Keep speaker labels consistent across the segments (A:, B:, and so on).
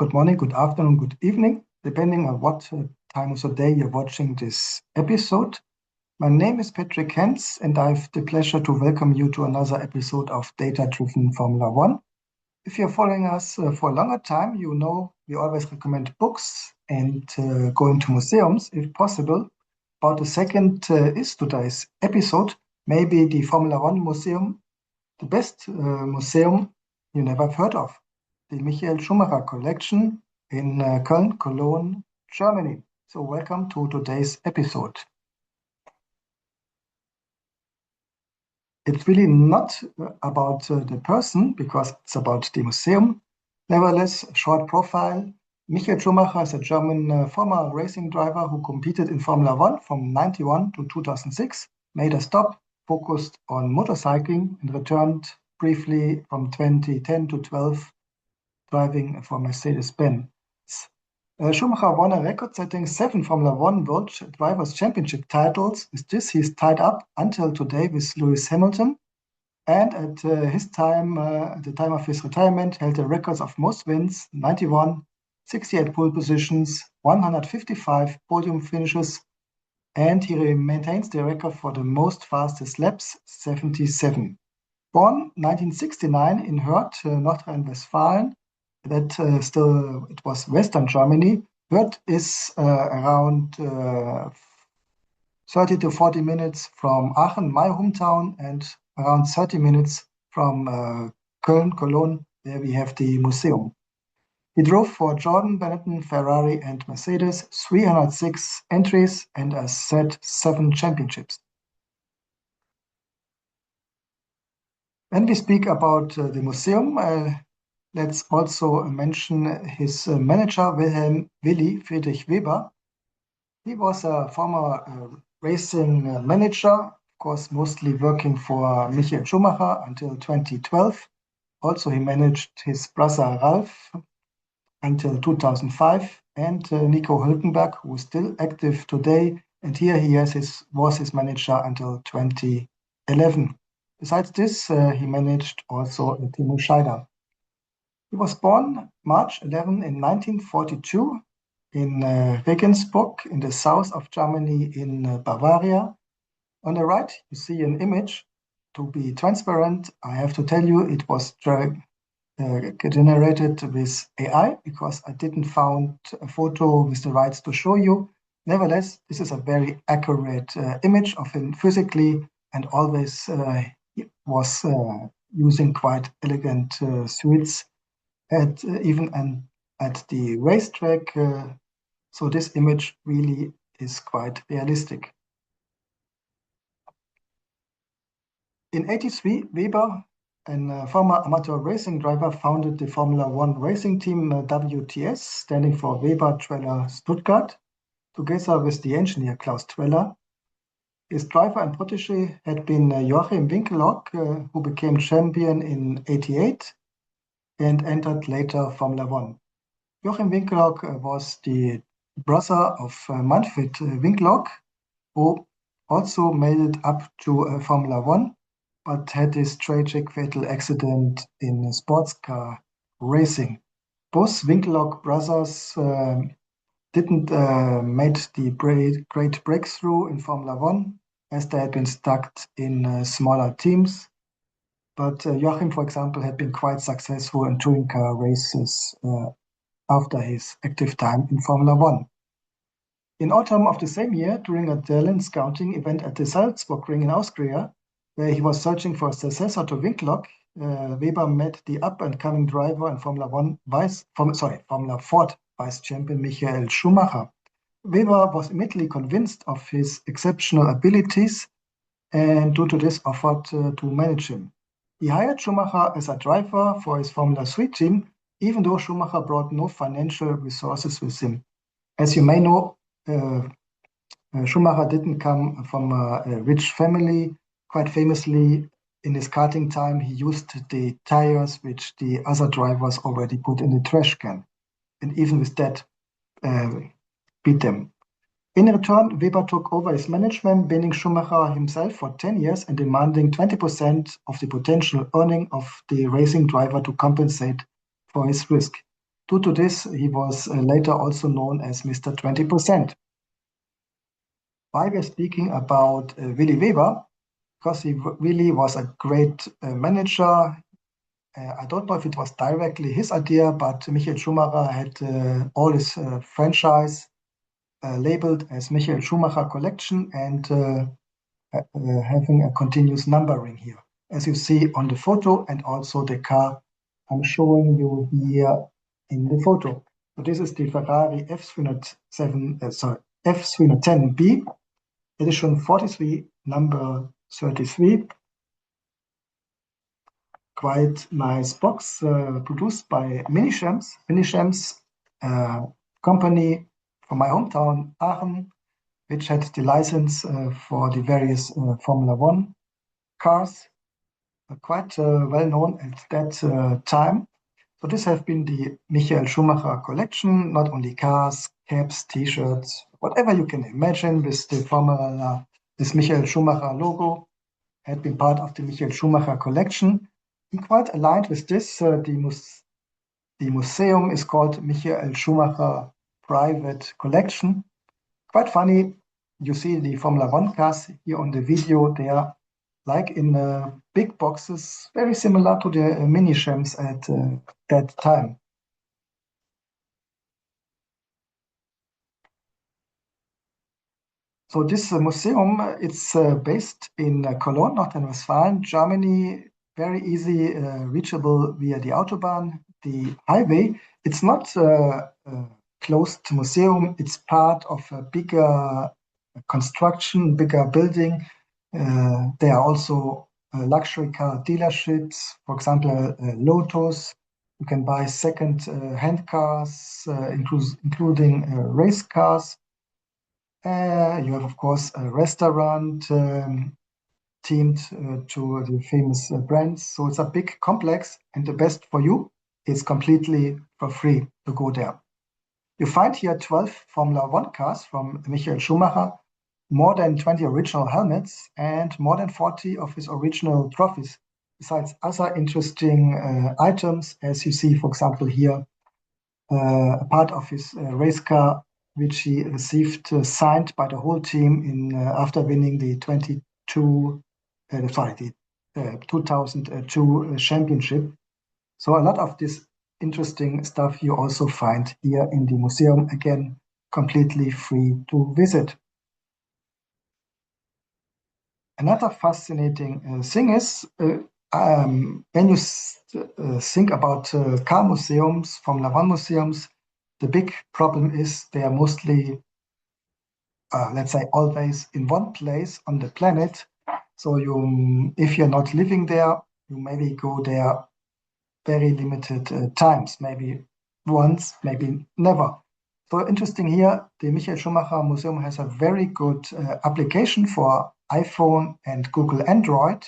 A: good morning, good afternoon, good evening, depending on what time of the day you're watching this episode. My name is Patrick Henz, and I have the pleasure to welcome you to another episode of Data-Driven Formula One. If you're following us for a longer time, you know we always recommend books and going to museums if possible. About the second is today's episode, maybe the Formula One Museum, the best museum you never have heard of, the Michael Schumacher Collection in Cologne, Cologne, Germany. So welcome to today's episode. It's really not about the person because it's about the museum. Nevertheless, a short profile. Michael Schumacher is a German former racing driver who competed in Formula One from 1991 to 2006, made a stop, focused on motorcycling, and returned briefly from 2010 to 12 driving for Mercedes-Benz. Schumacher won a record-setting 7 Formula One World Drivers' Championship titles. With this, he's tied up until today with Lewis Hamilton, and at the time of his retirement, held the records of most wins: 91, 68 pole positions, 155 podium finishes, and he maintains the record for the most fastest laps, 77. Born 1969 in Hürth, North Rhine-Westphalia, it was Western Germany. Hürth is around 30 to 40 minutes from Aachen, my hometown, and around 30 minutes from Cologne, Cologne, where we have the museum. He drove for Jordan, Benetton, Ferrari, and Mercedes, 306 entries, and as said, 7 championships. When we speak about the museum, let's also mention his manager, Willi Friedrich Weber. He was a former racing manager, of course, mostly working for Michael Schumacher until 2012. Also, he managed his brother Ralf until 2005, and Nico Hülkenberg, who is still active today, and here he was his manager until 2011. Besides this, he managed also Timo Scheider. He was born March 11 in 1942 in Regensburg in the south of Germany in Bavaria. On the right, you see an image. To be transparent, I have to tell you it was generated with AI because I didn't find a photo with the rights to show you. Nevertheless, this is a very accurate image of him physically, and always was using quite elegant suits even at the racetrack. So this image really is quite realistic. In 1983, Weber, a former amateur racing driver, founded the Formula One racing team WTS, standing for Weber Treller Stuttgart, together with the engineer Klaus Treller. His driver and protege had been Joachim Winkelhock, who became champion in 1988 and entered later Formula One. Joachim Winkelhock was the brother of Manfred Winkelhock, who also made it up to Formula One, but had this tragic fatal accident in sports car racing. Both Winkelhock brothers didn't made the great breakthrough in Formula One, as they had been stuck in smaller teams. But Joachim, for example, had been quite successful in touring car races after his active time in Formula One. In autumn of the same year, during a talent scouting event at the Salzburg Ring in Austria, where he was searching for a successor to Winkelhock, Weber met the up-and-coming driver and Formula Ford vice champion Michael Schumacher. Weber was immediately convinced of his exceptional abilities, and due to this offered to manage him. He hired Schumacher as a driver for his Formula 3 team, even though Schumacher brought no financial resources with him. As you may know, Schumacher didn't come from a rich family. Quite famously, in his karting time, he used the tires which the other drivers already put in the trash can. And even with that, beat them. In return, Weber took over his management, binning Schumacher himself for 10 years and demanding 20% of the potential earning of the racing driver to compensate for his risk. Due to this, he was later also known as Mr. 20%. Why we're speaking about Willy Weber? Because he really was a great manager. I don't know if it was directly his idea, but Michael Schumacher had all his franchise labeled as Michael Schumacher Collection and having a continuous numbering here, as you see on the photo, and also the car I'm showing you here in the photo. So this is the Ferrari F310B, edition 43, number 33. Quite nice box produced by Minichems. Minichems, company from my hometown, Aachen, which had the license for the various Formula One cars, quite well known at that time. So this has been the Michael Schumacher collection, not only cars, caps, t-shirts, whatever you can imagine with the Formula, this Michael Schumacher logo had been part of the Michael Schumacher collection. And quite aligned with this, the museum is called Michael Schumacher Private Collection. Quite funny, you see the Formula One cars here on the video. They are like in big boxes, very similar to the mini Chems at that time. So this museum, it's based in Cologne, North Rhine-Westphalia, Germany. Very easy reachable via the Autobahn, the highway. It's not a closed museum. It's part of a bigger construction, bigger building. There are also luxury car dealerships, for example, Lotus. You can buy second-hand cars, including race cars. You have, of course, a restaurant themed to the famous brands. So it's a big complex, and the best for you is completely for free to go there. You find here 12 Formula One cars from Michael Schumacher, more than 20 original helmets, and more than 40 of his original trophies, besides other interesting items, as you see, for example, here, a part of his race car, which he received signed by the whole team in after winning the 2002 championship. So a lot of this interesting stuff you also find here in the museum, again, completely free to visit. Another fascinating thing is when you think about car museums, Formula One museums, the big problem is they are mostly, let's say, always in one place on the planet. So if you're not living there, you maybe go there very limited times, maybe once, maybe never. So interesting here, the Michael Schumacher Museum has a very good application for iPhone and Google Android,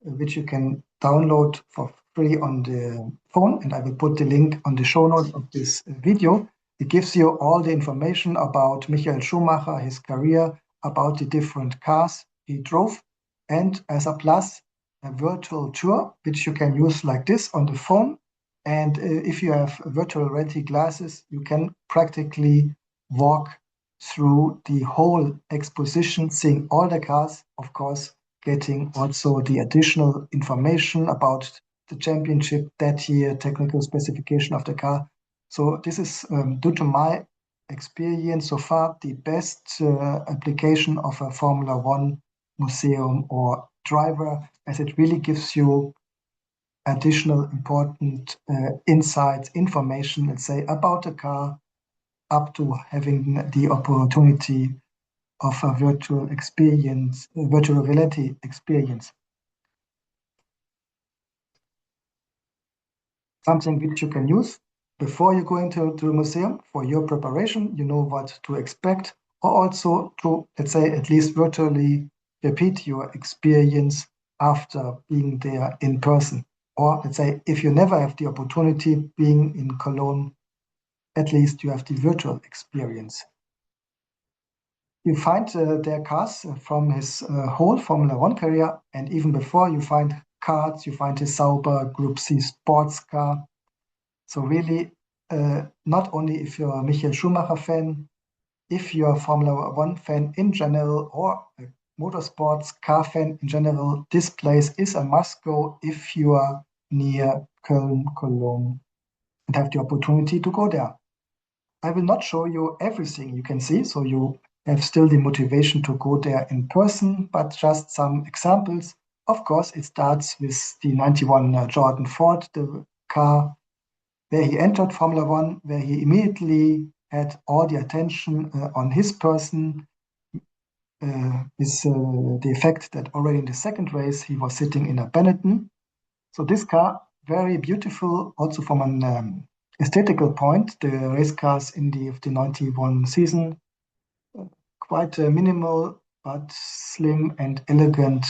A: which you can download for free on the phone. And I will put the link on the show notes of this video. It gives you all the information about Michael Schumacher, his career, about the different cars he drove, and as a plus, a virtual tour, which you can use like this on the phone. And if you have virtual reality glasses, you can practically walk through the whole exposition, seeing all the cars, of course, getting also the additional information about the championship that year, technical specification of the car. So this is, due to my experience so far, the best application of a Formula One museum or driver, as it really gives you additional important insights, information, let's say, about the car, up to having the opportunity of a virtual experience, virtual reality experience. Something which you can use before you go into the museum for your preparation, you know what to expect, or also to, let's say, at least virtually repeat your experience after being there in person. Or let's say, if you never have the opportunity being in Cologne, at least you have the virtual experience. You find their cars from his whole Formula One career, and even before you find cards, you find his Sauber Group C sports car. So really not only if you're a Michael Schumacher fan, if you're a Formula One fan in general, or a motorsports car fan in general, this place is a must go if you are near Köln, Cologne, and have the opportunity to go there. I will not show you everything you can see, so you have still the motivation to go there in person, but just some examples. Of course, it starts with the 91 Jordan Ford, the car where he entered Formula One, where he immediately had all the attention on his person, with the effect that already in the second race he was sitting in a Benetton. So this car, very beautiful, also from an aesthetical point. The race cars in the 91 season, quite minimal but slim and elegant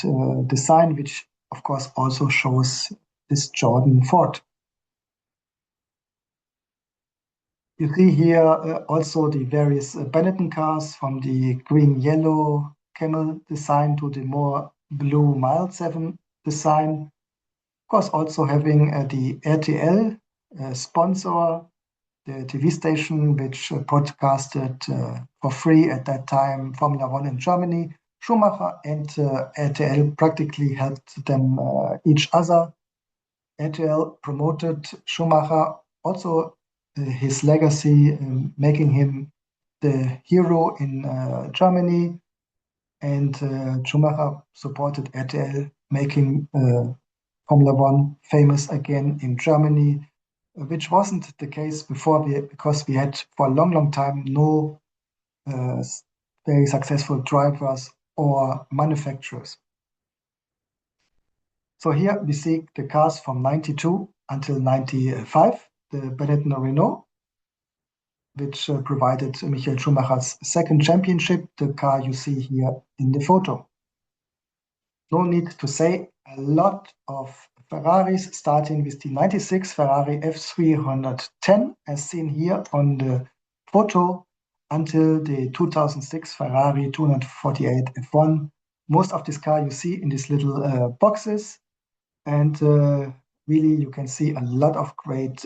A: design, which of course also shows this Jordan Ford. You see here also the various Benetton cars, from the green-yellow camel design to the more blue Mile 7 design. Of course, also having the RTL sponsor, the TV station which broadcasted for free at that time Formula One in Germany. Schumacher and RTL practically helped them each other. RTL promoted Schumacher, also his legacy, making him the hero in Germany, and Schumacher supported RTL, making Formula One famous again in Germany, which wasn't the case before, because we had for a long, long time no uh, very successful drivers or manufacturers. So here we see the cars from 92 until 95, the Benetton Renault, which provided Michael Schumacher's second championship, the car you see here in the photo. No need to say, a lot of Ferraris, starting with the 96 Ferrari F310, as seen here on the photo, until the 2006 Ferrari 248 F1. Most of this car you see in these little boxes, and really you can see a lot of great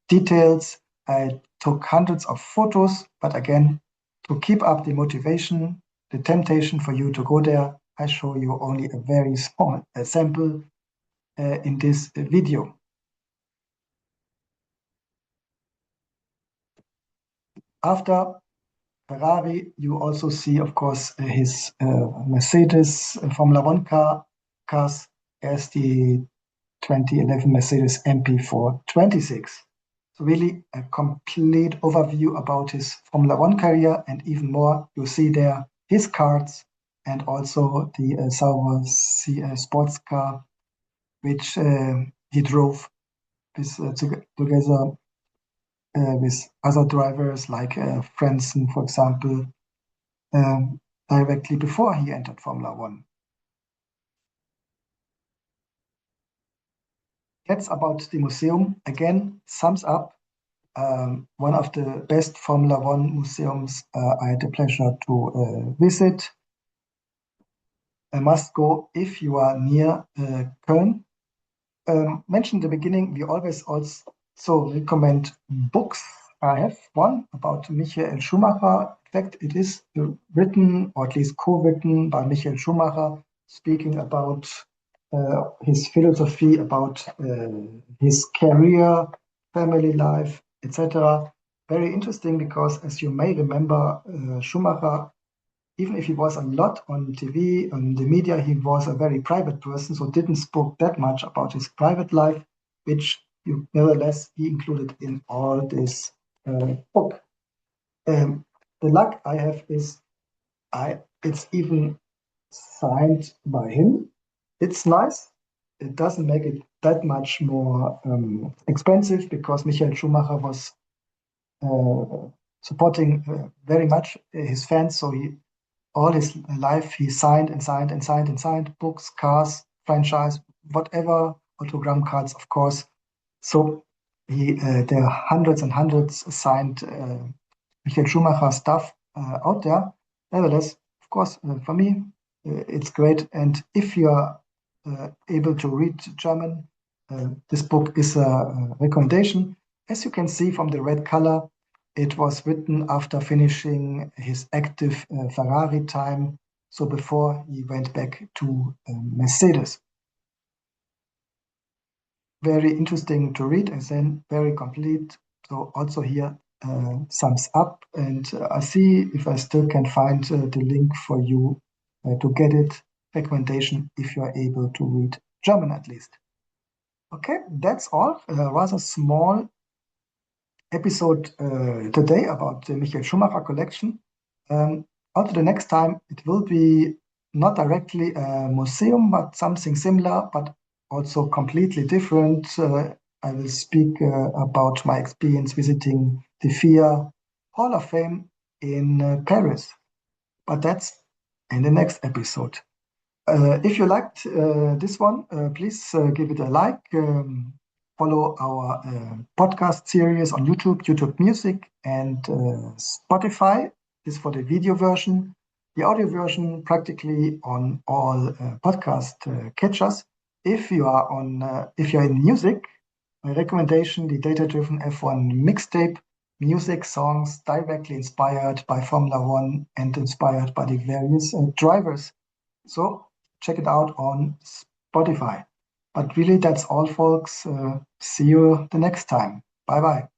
A: details. I took hundreds of photos, but again, to keep up the motivation, the temptation for you to go there, I show you only a very small sample in this video. After Ferrari, you also see, of course, his Mercedes Formula One cars, as the 2011 Mercedes MP426. So really a complete overview about his Formula One career, and even more, you see there his cards and also the Sauber sports car, which he drove with, together with other drivers like Frentzen, for example, directly before he entered Formula One. That's about the museum. Again, sums up one of the best Formula One museums I had the pleasure to visit. A must go if you are near Köln. Mentioned in the beginning, we always also recommend books. I have one about Michael Schumacher. In fact, it is written, or at least co-written, by Michael Schumacher, speaking about his philosophy, about his career, family life, etc. Very interesting, because as you may remember, Schumacher, even if he was a lot on TV, on the media, he was a very private person, so didn't spoke that much about his private life, which nevertheless he included in all this book. The luck I have is it's even signed by him. It's nice. It doesn't make it that much more expensive, because Michael Schumacher was supporting very much his fans, so all his life he signed and signed and signed and signed books, cars, franchise, whatever, autogram cards, of course. So there are hundreds and hundreds signed Michael Schumacher stuff out there. Nevertheless, of course, for me, it's great. And if you're able to read German, this book is a recommendation. As you can see from the red color, it was written after finishing his active Ferrari time, so before he went back to Mercedes. Very interesting to read and then very complete. So also here, thumbs up, and I see if I still can find the link for you to get it. Recommendation if you are able to read German at least. Okay, that's all. A rather small episode today about the Michael Schumacher collection. Also, the next time it will be not directly a museum, but something similar, but also completely different. I will speak about my experience visiting the FIA Hall of Fame in Paris, but that's in the next episode. If you liked this one, please give it a like. Follow our podcast series on YouTube, YouTube Music, and Spotify. This for the video version. The audio version practically on all podcast catchers. If you're in music, my recommendation: the data-driven F1 mixtape, music songs directly inspired by Formula One and inspired by the various drivers. So check it out on Spotify. But really, that's all, folks. See you the next time. Bye bye.